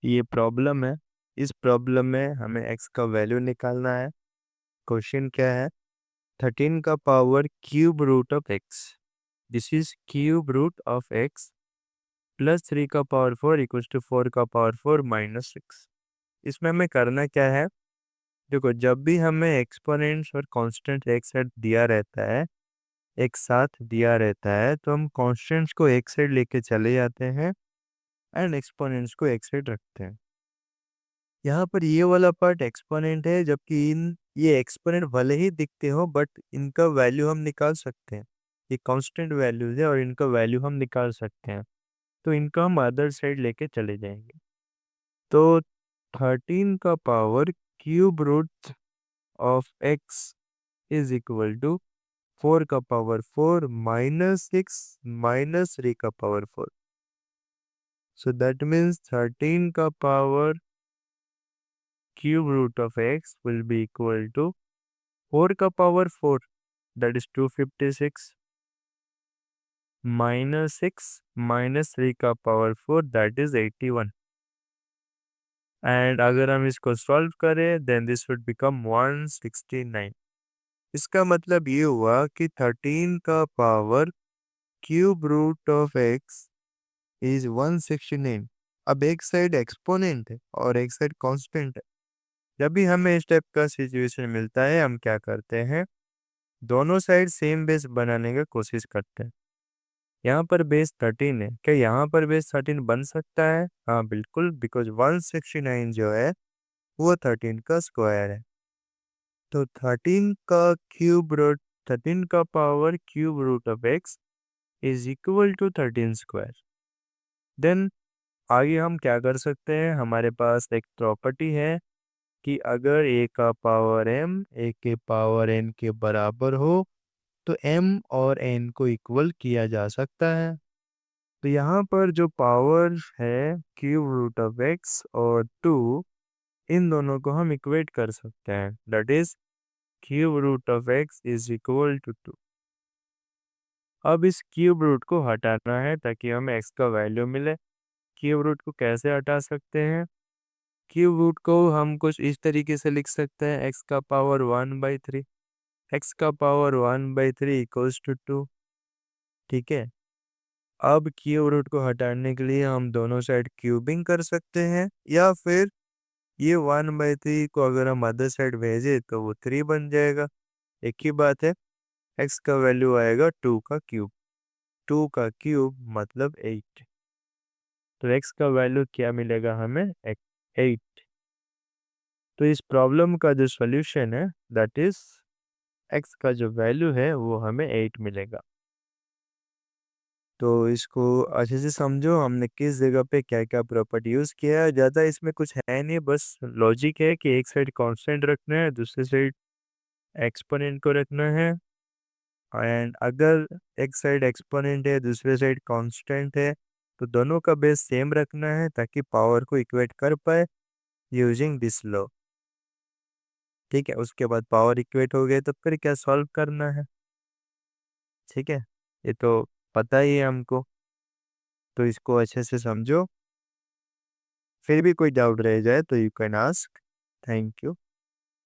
ये प्रॉब्लम है। इस प्रॉब्लम में हमें x का वैल्यू निकालना है। क्वेश्चन क्या है? 13 का power cube root of x, this is cube root of x plus 3 का पावर 4 इक्वल्स टू 4 का पावर 4 माइनस 6। इसमें हमें करना क्या है? देखो, जब भी हमें एक्सपोनेंट्स और कांस्टेंट एक साथ दिया रहता है, एक साथ दिया रहता है, तो हम कांस्टेंट्स को एक साइड लेके चले जाते हैं एंड एक्सपोनेंट्स को एक साइड रखते हैं। यहाँ पर ये वाला पार्ट एक्सपोनेंट है, जबकि ये एक्सपोनेंट भले ही दिखते हो बट इनका वैल्यू हम निकाल सकते हैं। ये कांस्टेंट वैल्यूज है और इनका वैल्यू हम निकाल सकते हैं, तो इनका हम अदर साइड लेके चले जाएंगे। तो 13 का power cube root of x is equal to 4 का पावर 4 माइनस 6 माइनस 3 का पावर 4। सो दैट मीन्स 13 का power cube root of x will be equal to 4 का power 4, that is 256, minus 6 minus 3 का पावर 4, that is 81। एंड अगर हम इसको solve करें then this would become 169। इसका मतलब ये हुआ कि 13 का power cube root of x is 169। अब एक साइड एक्सपोनेंट है और एक साइड कांस्टेंट है। जब भी हमें इस टाइप का सिचुएशन मिलता है, हम क्या करते हैं? दोनों साइड सेम बेस बनाने की कोशिश करते हैं। यहाँ पर बेस 13 है, क्या यहाँ पर बेस 13 बन सकता है? हाँ बिल्कुल, बिकॉज 169 जो है वो 13 का स्क्वायर है। तो 13 का power cube root of x is equal to 13 square. Then आगे हम क्या कर सकते हैं? हमारे पास एक प्रॉपर्टी है कि अगर a का पावर m a के पावर n के बराबर हो तो m और n को इक्वल किया जा सकता है। तो यहाँ पर जो पावर है क्यूब रूट ऑफ x और 2, इन दोनों को हम इक्वेट कर सकते हैं। That is cube root of x is equal to 2। अब इस क्यूब रूट को हटाना है ताकि हमें x का वैल्यू मिले। क्यूब रूट को कैसे हटा सकते हैं? क्यूब रूट को हम कुछ इस तरीके से लिख सकते हैं, x का पावर 1/3, x का पावर 1/3 इक्वल्स टू 2। ठीक है। अब क्यूब रूट को हटाने के लिए हम दोनों साइड क्यूबिंग कर सकते हैं, या फिर ये 1/3 को अगर हम अदर साइड भेजे तो वो 3 बन जाएगा। एक ही बात है, x का वैल्यू आएगा 2 का क्यूब। 2 का क्यूब मतलब 8। तो x का वैल्यू क्या मिलेगा हमें? 8। तो इस प्रॉब्लम का जो सॉल्यूशन है दैट इज x का जो वैल्यू है वो हमें 8 मिलेगा। तो इसको अच्छे से समझो, हमने किस जगह पे क्या क्या प्रॉपर्टी यूज़ किया है। ज़्यादा इसमें कुछ है नहीं, बस लॉजिक है कि एक साइड कांस्टेंट रखना है, दूसरी साइड एक्सपोनेंट को रखना है। एंड अगर एक साइड एक्सपोनेंट है दूसरे साइड कांस्टेंट है तो दोनों का बेस सेम रखना है ताकि पावर को इक्वेट कर पाए यूजिंग दिस लॉ। ठीक है, उसके बाद पावर इक्वेट हो गए तो फिर क्या सॉल्व करना है। ठीक है, ये तो पता ही है हमको, तो इसको अच्छे से समझो। फिर भी कोई डाउट रह जाए तो you can ask. Thank you.